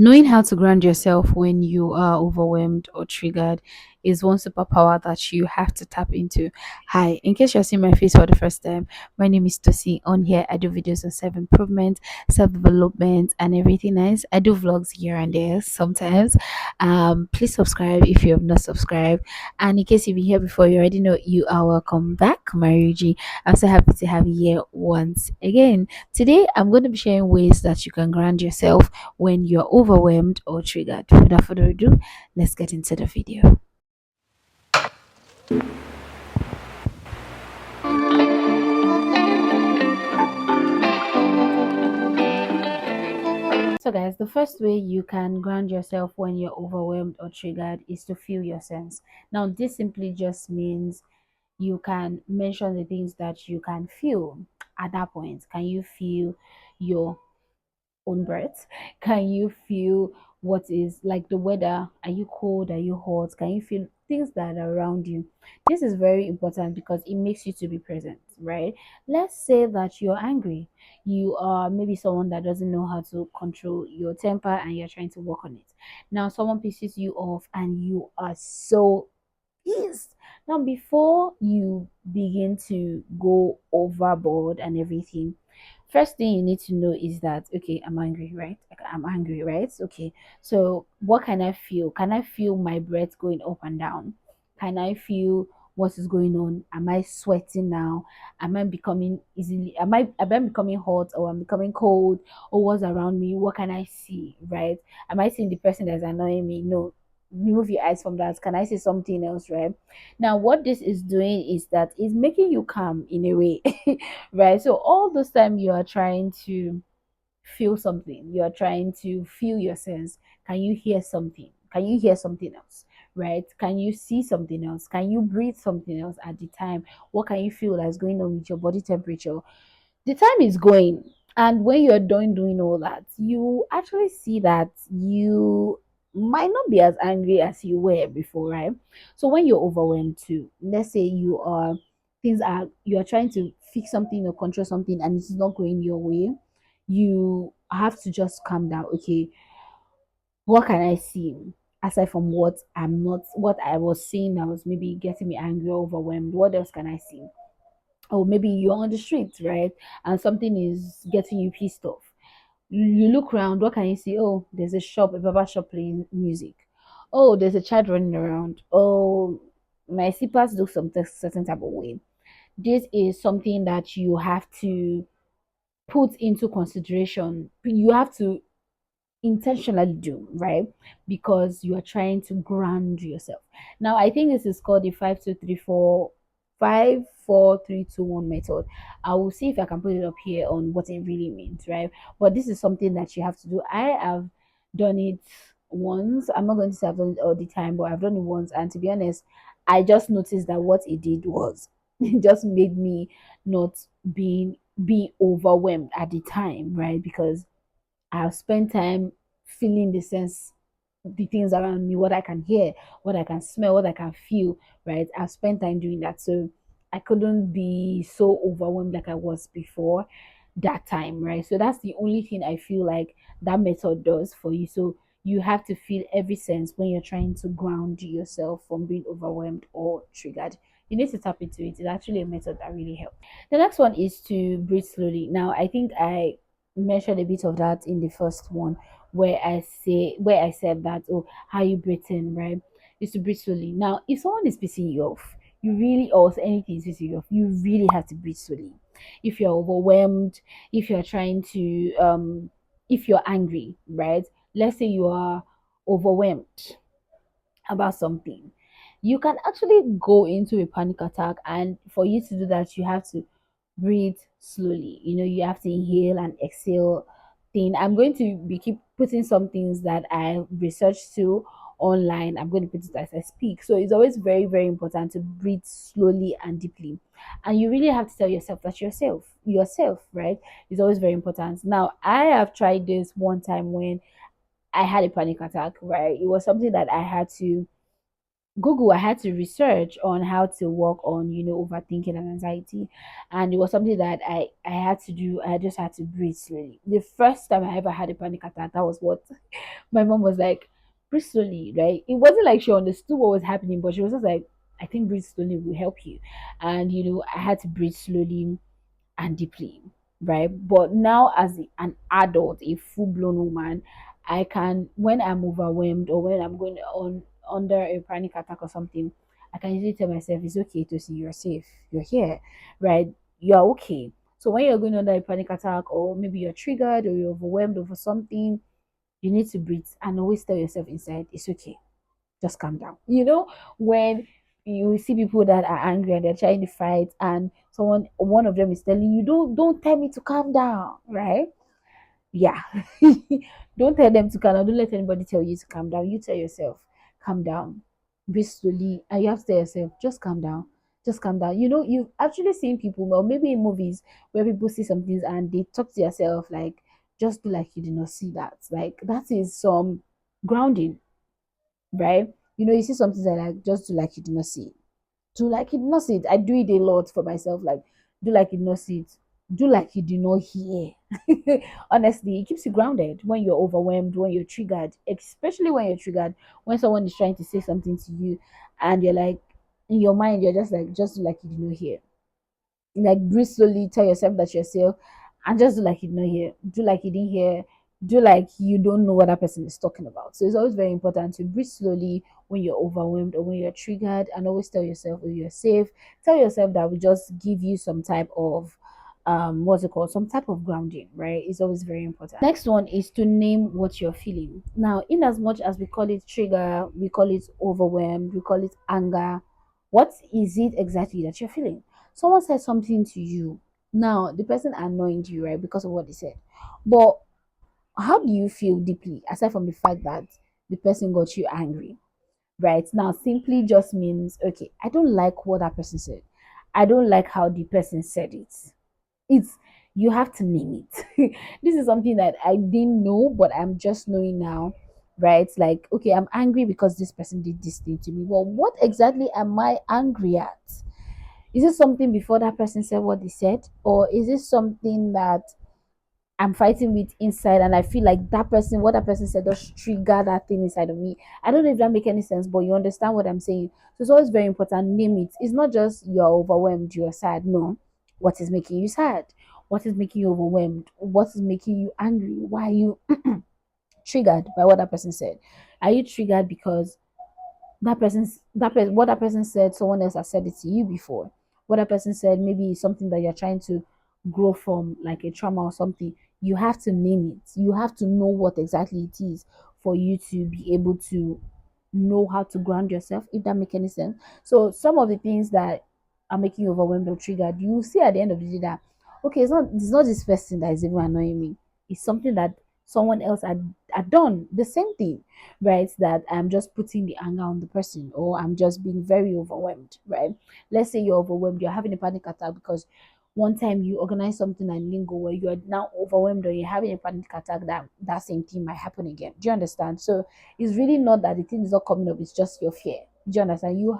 Knowing how to ground yourself when you are overwhelmed or triggered is one superpower that you have to tap into. Hi, in case you're seeing my face for the first time, my name is Tosi. On here, I do videos on self improvement, self development, and everything else. I do vlogs here and there sometimes. Please subscribe if you have not subscribed. And in case you've been here before, you already know you are welcome back, Mariji. I'm so happy to have you here once again. Today, I'm going to be sharing ways that you can ground yourself when you're overwhelmed or triggered. Without further ado, let's get into the video. So, guys, the first way you can ground yourself when you're overwhelmed or triggered is to feel your sense. Now, this simply just means you can mention the things that you can feel at that point. Can you feel your own breath? Can you feel what is like the weather? Are you cold? Are you hot? Can you feel things that are around you? This is very important because it makes you to be present, right? Let's say that you're angry. You are maybe someone that doesn't know how to control your temper and you're trying to work on it. Now, someone pisses you off and you are so pissed. Now, before you begin to go overboard and everything, first thing you need to know is that okay, I'm angry, right? Like, I'm angry, right? Okay, so what can I feel? Can I feel my breath going up and down? Can I feel what is going on? Am I sweating now? Am I becoming easily am I becoming hot or I'm becoming cold, or what's around me? What can I see, right? Am I seeing the person that's annoying me? No, remove your eyes from that. Can I see something else, right? Now what this is doing is that it's making you calm in a way. Right? So all this time you are trying to feel something, you are trying to feel your sense. Can you hear something? Can you hear something else? Right? Can you see something else? Can you breathe something else at the time? What can you feel that's going on with your body temperature? The time is going, and when you're done doing all that, you actually see that you might not be as angry as you were before, right? So when you're overwhelmed too, let's say you are trying to fix something or control something and it's not going your way, you have to just calm down. Okay, what can I see aside from what I was seeing that was maybe getting me angry or overwhelmed? What else can I see? Or maybe you're on the street, right? And something is getting you pissed off. You look around, what can you see? Oh, there's a shop, a barber shop playing music. Oh, there's a child running around. Oh, my slippers look certain type of way. This is something that you have to put into consideration. You have to intentionally do, right? Because you are trying to ground yourself. Now I think this is called the 5 4 3 2 1 method. I will see if I can put it up here on what it really means, right? But this is something that you have to do. I have done it once. I'm not going to say I've done it all the time, but I've done it once, and to be honest, I just noticed that what it did was it just made me not be overwhelmed at the time, right? Because I've spent time feeling the sense, the things around me, what I can hear, what I can smell, what I can feel, right? I've spent time doing that. So I couldn't be so overwhelmed like I was before that time, right? So that's the only thing I feel like that method does for you. So you have to feel every sense when you're trying to ground yourself from being overwhelmed or triggered. You need to tap into it. It's actually a method that really helps. The next one is to breathe slowly. Now, I think I mentioned a bit of that in the first one where I said that, oh, how you breathe in, right? Is to breathe slowly. Now, if someone is pissing you off, you really, or anything is pissing you off, you really have to breathe slowly. If you're overwhelmed, if you're trying to if you're angry, right? Let's say you are overwhelmed about something, you can actually go into a panic attack, and for you to do that you have to breathe slowly. You have to inhale and exhale thing. I'm going to be keep putting some things that I researched to online. I'm going to put it as I speak. So it's always very, very important to breathe slowly and deeply. And you really have to tell yourself that yourself, right? It's always very important. Now, I have tried this one time when I had a panic attack, right? It was something that I had to Google, I had to research on how to work on, overthinking and anxiety. And it was something that I had to do. I just had to breathe slowly. The first time I ever had a panic attack, that was what my mom was like, breathe slowly, right? It wasn't like she understood what was happening, but she was just like, I think breathe slowly will help you. And, I had to breathe slowly and deeply, right? But now, as an adult, a full blown woman, I can, when I'm overwhelmed or when I'm going on under a panic attack or something, I can easily tell myself, it's okay to see you're safe, you're here, right? You're okay. So when you're going under a panic attack, or maybe you're triggered or you're overwhelmed over something, you need to breathe and always tell yourself inside, it's okay, just calm down. When you see people that are angry and they're trying to fight, and one of them is telling you, don't tell me to calm down, right? Yeah. Don't tell them to calm down. Don't let anybody tell you to calm down. You tell yourself, calm down, breathe slowly, and you have to tell yourself, just calm down. Just calm down. You've actually seen people, or maybe in movies, where people see some things and they talk to yourself like, just do like you did not see that. Like, that is some grounding, right? You see something that, like, just do like you did not see it. Do like you did not see it. I do it a lot for myself. Like, do like you did not see it. Do like you did not hear. Honestly, it keeps you grounded when you're overwhelmed, when you're triggered, especially when you're triggered, when someone is trying to say something to you, and you're like, in your mind, you're just like, just do like you did not hear. Like, breathe slowly, tell yourself that yourself, and just do like you did not hear. Do like you didn't hear. Do like you don't know what that person is talking about. So it's always very important to breathe slowly when you're overwhelmed or when you're triggered, and always tell yourself that you're safe. Tell yourself that we just give you some type of what's it called, some type of grounding, right? It's always very important. Next one is to name what you're feeling. Now, in as much as we call it trigger, we call it overwhelmed, we call it anger, what is it exactly that you're feeling? Someone said something to you. Now, the person annoyed you, right, because of what they said. But how do you feel deeply, aside from the fact that the person got you angry? Right now, simply just means, okay, I don't like what that person said. I don't like how the person said it. It's You have to name it. This is something that I didn't know, but I'm just knowing now. Right? Like, okay, I'm angry because this person did this thing to me. Well, what exactly am I angry at? Is it something before that person said what they said? Or is it something that I'm fighting with inside, and I feel like what that person said, just trigger that thing inside of me? I don't know if that make any sense, but you understand what I'm saying. So it's always very important. Name it. It's not just you're overwhelmed, you're sad. No. What is making you sad? What is making you overwhelmed? What is making you angry? Why are you triggered by what that person said? Are you triggered because what that person said, someone else has said it to you before? What that person said, maybe it's something that you're trying to grow from, like a trauma or something. You have to name it. You have to know what exactly it is for you to be able to know how to ground yourself, if that make any sense. So some of the things that are making you overwhelmed or triggered, you see at the end of the day that, okay, it's not this person that is even annoying me. It's something that someone else had done the same thing, right? That I'm just putting the anger on the person, or I'm just being very overwhelmed, right? Let's say you're overwhelmed, you're having a panic attack because one time you organize something and lingo where you're now overwhelmed, or you're having a panic attack, that same thing might happen again. Do you understand? So it's really not that the thing is not coming up, it's just your fear. Do you understand? You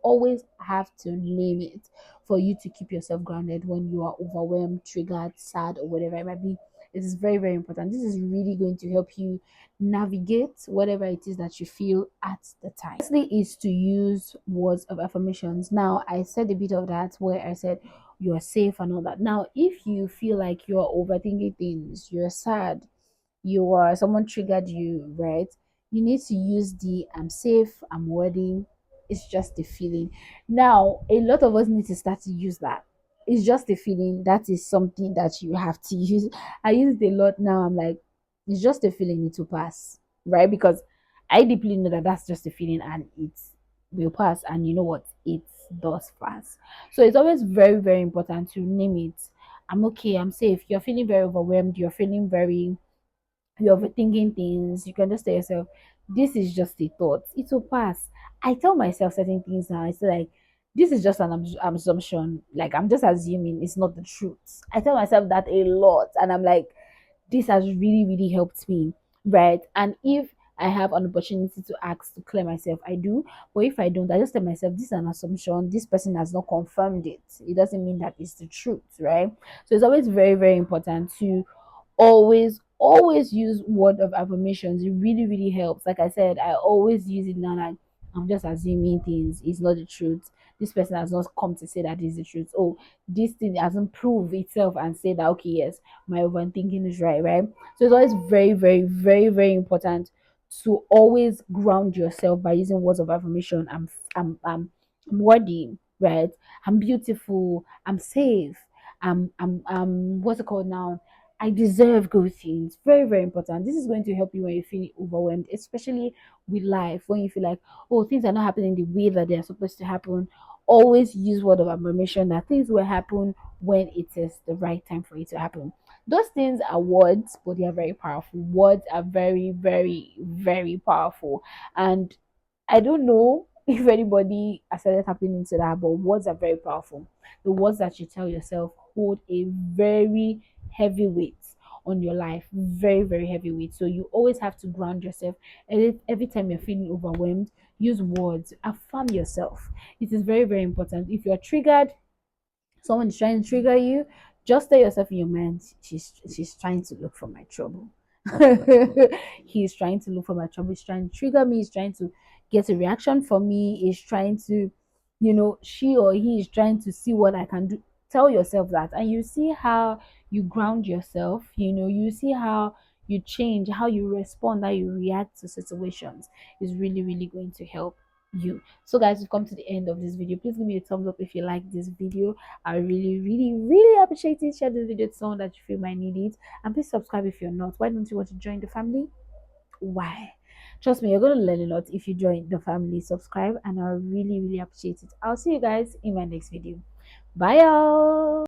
always have to name it for you to keep yourself grounded when you are overwhelmed, triggered, sad, or whatever it might be. It is very, very important. This is really going to help you navigate whatever it is that you feel at the time. Lastly is to use words of affirmations. Now, I said a bit of that where I said you're safe and all that. Now, if you feel like you're overthinking things, you're sad, someone triggered you, right? You need to use the I'm safe, I'm worthy. It's just a feeling. Now, a lot of us need to start to use that. It's just a feeling. That is something that you have to use. I use it a lot now. I'm like, it's just a feeling, it will pass, right? Because I deeply know that that's just a feeling and it will pass. And you know what? It does pass. So it's always very, very important to name it. I'm okay, I'm safe. You're feeling very overwhelmed, you're overthinking things, you can just tell yourself, this is just a thought. It will pass. I tell myself certain things now. I say, like, this is just an assumption. Like, I'm just assuming it's not the truth. I tell myself that a lot. And I'm like, this has really, really helped me. Right. And if I have an opportunity to ask to clear myself, I do. But if I don't, I just tell myself this is an assumption. This person has not confirmed it. It doesn't mean that it's the truth, right? So it's always very, very important to always use word of affirmations. It really, really helps. Like I said, I always use it now. Like I'm just assuming things. It's not the truth. This person has not come to say that is the truth. Oh, this thing hasn't proved itself and say that okay, yes, my overthinking is right, right? So it's always very, very, very, very important to always ground yourself by using words of affirmation. I'm worthy, right? I'm beautiful. I'm safe. I'm what's it called now? I deserve good things. Very, very important. This is going to help you when you feel overwhelmed, especially with life, when you feel like, oh, things are not happening the way that they're supposed to happen. Always use word of affirmation that things will happen when it is the right time for it to happen. Those things are words, but they are very powerful. Words are very, very, very powerful. And I don't know if anybody has started tapping into that, but words are very powerful. The words that you tell yourself hold a very heavy weight on your life, very, very heavy weight. So you always have to ground yourself. Every time you're feeling overwhelmed, use words, affirm yourself. It is very, very important. If you're triggered, someone is trying to trigger you, just tell yourself in your mind, she's trying to look for my trouble. He's trying to look for my trouble. He's trying to trigger me. He's trying to get a reaction from me. He's trying to, she or he is trying to see what I can do. Tell yourself that, and you see how you ground yourself. You see how you change, how you respond, how you react to situations is really, really going to help you. So guys, we've come to the end of this video. Please give me a thumbs up if you like this video. I really, really, really appreciate it. Share this video to someone that you feel might need it, and please subscribe if you're not. Why don't you want to join the family? Why? Trust me, you're going to learn a lot if you join the family. Subscribe, and I really, really appreciate it. I'll see you guys in my next video. Bye y'all.